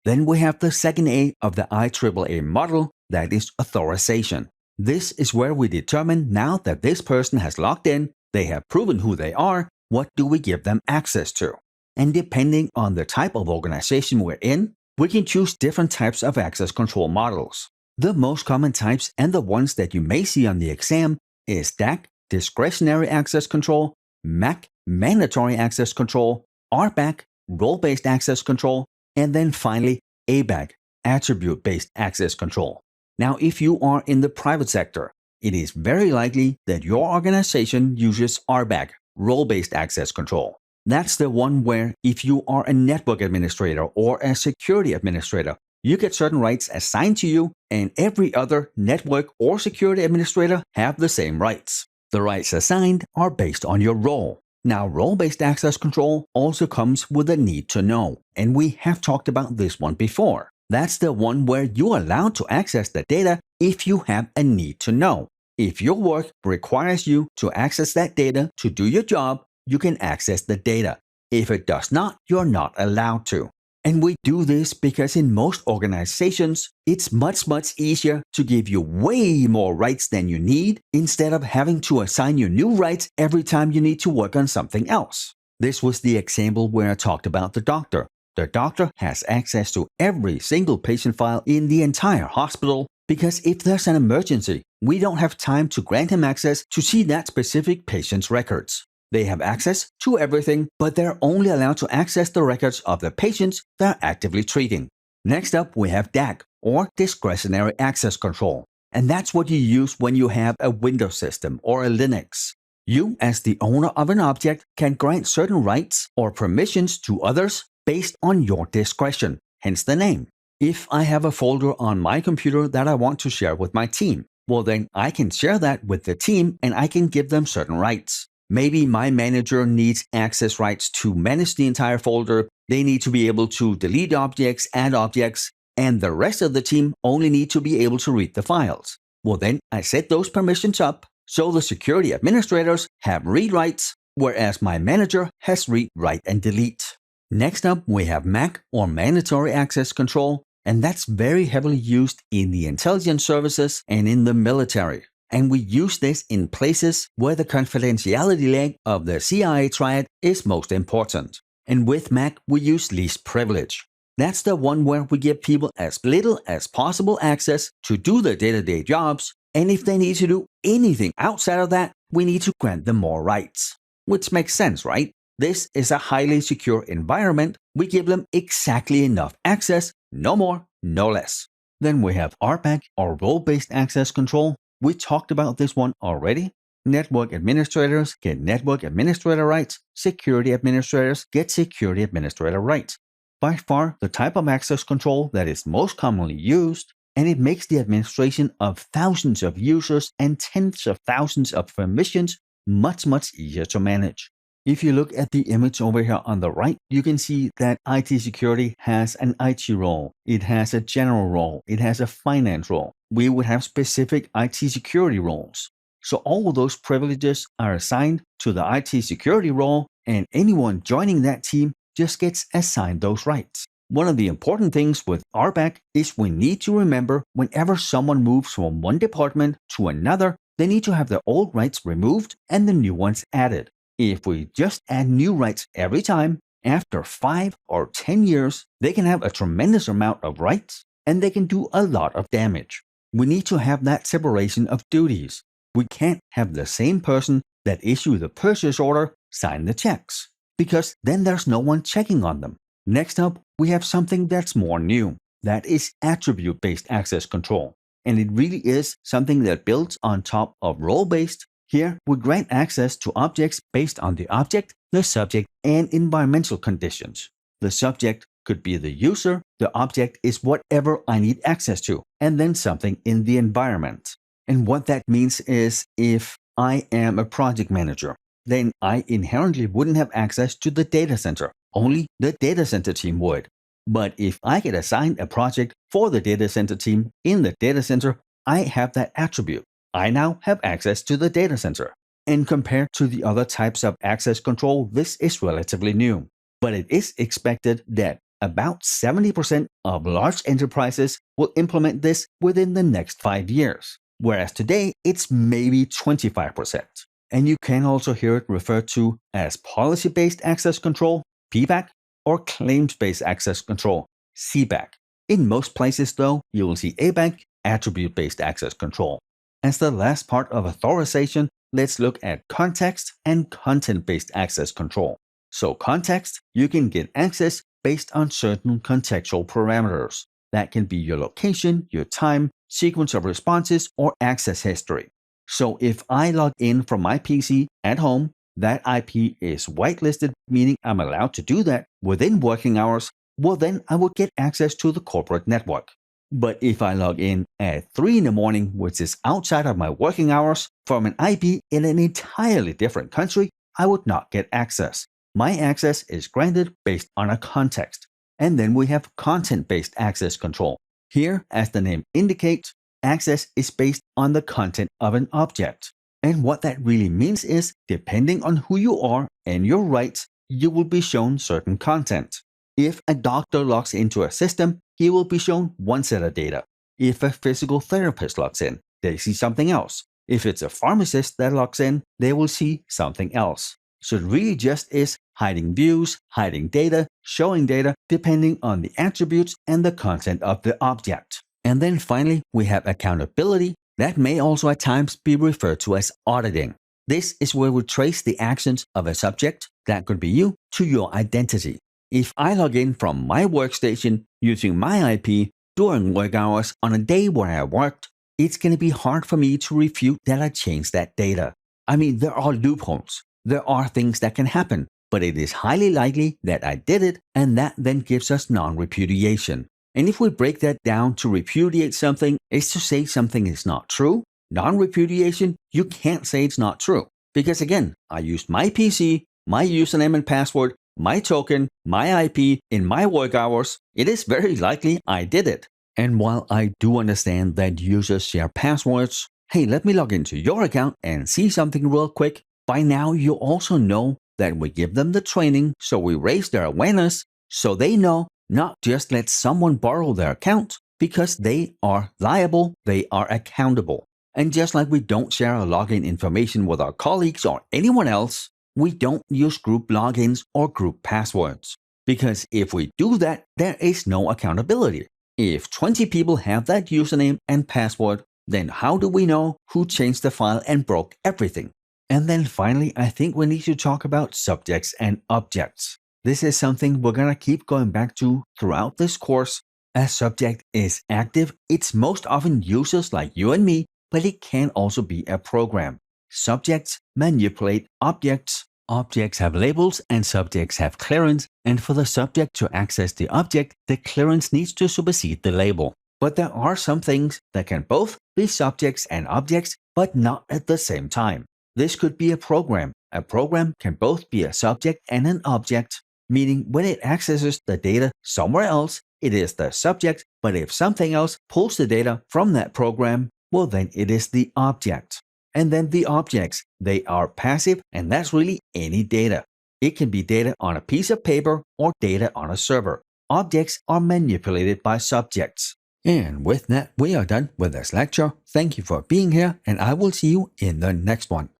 Then we have the second A of the IAAA model, that is authorization. This is where we determine now that this person has logged in, they have proven who they are, what do we give them access to? And depending on the type of organization we're in, we can choose different types of access control models. The most common types and the ones that you may see on the exam is DAC, discretionary access control, MAC, mandatory access control, RBAC, role-based access control, and then finally ABAC, attribute-based access control. Now, if you are in the private sector, it is very likely that your organization uses RBAC, role-based access control. That's the one where if you are a network administrator or a security administrator, you get certain rights assigned to you, and every other network or security administrator have the same rights. The rights assigned are based on your role. Now, role-based access control also comes with a need to know, and we have talked about this one before. That's the one where you're allowed to access the data if you have a need to know. If your work requires you to access that data to do your job, you can access the data. If it does not, you're not allowed to. And we do this because in most organizations, it's much easier to give you way more rights than you need instead of having to assign you new rights every time you need to work on something else. This was the example where I talked about the doctor. The doctor has access to every single patient file in the entire hospital because if there's an emergency, we don't have time to grant him access to see that specific patient's records. They have access to everything, but they're only allowed to access the records of the patients they're actively treating. Next up, we have DAC, or Discretionary Access Control. And that's what you use when you have a Windows system or a Linux. You, as the owner of an object, can grant certain rights or permissions to others based on your discretion, hence the name. If I have a folder on my computer that I want to share with my team, well then I can share that with the team and I can give them certain rights. Maybe my manager needs access rights to manage the entire folder, they need to be able to delete objects, add objects, and the rest of the team only need to be able to read the files. Well then, I set those permissions up so the security administrators have read rights, whereas my manager has read, write, and delete. Next up, we have MAC, or Mandatory Access Control, and that's very heavily used in the intelligence services and in the military. And we use this in places where the confidentiality leg of the CIA triad is most important. And with MAC, we use least privilege. That's the one where we give people as little as possible access to do their day-to-day jobs, and if they need to do anything outside of that, we need to grant them more rights. Which makes sense, right? This is a highly secure environment. We give them exactly enough access, no more, no less. Then we have RBAC, or Role-Based Access Control. We talked about this one already. Network administrators get network administrator rights. Security administrators get security administrator rights. By far, the type of access control that is most commonly used, and it makes the administration of thousands of users and tens of thousands of permissions much easier to manage. If you look at the image over here on the right, you can see that IT security has an IT role, it has a general role, it has a finance role. We would have specific IT security roles. So all of those privileges are assigned to the IT security role, and anyone joining that team just gets assigned those rights. One of the important things with RBAC is we need to remember whenever someone moves from one department to another, they need to have their old rights removed and the new ones added. If we just add new rights every time, after 5 or 10 years, they can have a tremendous amount of rights and they can do a lot of damage. We need to have that separation of duties. We can't have the same person that issued the purchase order sign the checks, because then there's no one checking on them. Next up, we have something that's more new. That is attribute-based access control. And it really is something that builds on top of role-based. Here, we grant access to objects based on the object, the subject, and environmental conditions. The subject could be the user, the object is whatever I need access to, and then something in the environment. And what that means is if I am a project manager, then I inherently wouldn't have access to the data center. Only the data center team would. But if I get assigned a project for the data center team in the data center, I have that attribute. I now have access to the data center. And compared to the other types of access control, this is relatively new. But it is expected that about 70% of large enterprises will implement this within the next 5 years, whereas today it's maybe 25%. And you can also hear it referred to as policy-based access control, PBAC, or claims-based access control, CBAC. In most places, though, you will see ABAC, attribute-based access control. As the last part of authorization, let's look at context and content-based access control. So context, you can get access based on certain contextual parameters. That can be your location, your time, sequence of responses, or access history. So if I log in from my PC at home, that IP is whitelisted, meaning I'm allowed to do that within working hours, well then I would get access to the corporate network. But if I log in at 3 in the morning, which is outside of my working hours, from an IP in an entirely different country, I would not get access. My access is granted based on a context. And then we have content-based access control. Here, as the name indicates, access is based on the content of an object. And what that really means is, depending on who you are and your rights, you will be shown certain content. If a doctor logs into a system, he will be shown one set of data. If a physical therapist logs in, they see something else. If it's a pharmacist that logs in, they will see something else. So it really just is hiding views, hiding data, showing data, depending on the attributes and the content of the object. And then finally, we have accountability. That may also at times be referred to as auditing. This is where we trace the actions of a subject, that could be you, to your identity. If I log in from my workstation using my IP during work hours on a day where I worked, it's going to be hard for me to refute that I changed that data. I mean, there are loopholes. There are things that can happen, but it is highly likely that I did it, and that then gives us non-repudiation. And if we break that down, to repudiate something is to say something is not true. Non-repudiation, you can't say it's not true. Because again, I used my PC, my username and password, my token, my IP in my work hours. It is very likely I did it. And while I do understand that users share passwords, hey, let me log into your account and see something real quick. By now, you also know that we give them the training, so we raise their awareness so they know not just let someone borrow their account, because they are liable, they are accountable. And just like we don't share our login information with our colleagues or anyone else, we don't use group logins or group passwords. Because if we do that, there is no accountability. If 20 people have that username and password, then how do we know who changed the file and broke everything? And then finally, I think we need to talk about subjects and objects. This is something we're going to keep going back to throughout this course. A subject is active. It's most often users like you and me, but it can also be a program. Subjects manipulate objects. Objects have labels and subjects have clearance, and for the subject to access the object, the clearance needs to supersede the label. But there are some things that can both be subjects and objects, but not at the same time. This could be a program. A program can both be a subject and an object, meaning when it accesses the data somewhere else, it is the subject, but if something else pulls the data from that program, well then it is the object. And then the objects, they are passive, and that's really any data. It can be data on a piece of paper or data on a server. Objects are manipulated by subjects. And with that, we are done with this lecture. Thank you for being here, and I will see you in the next one.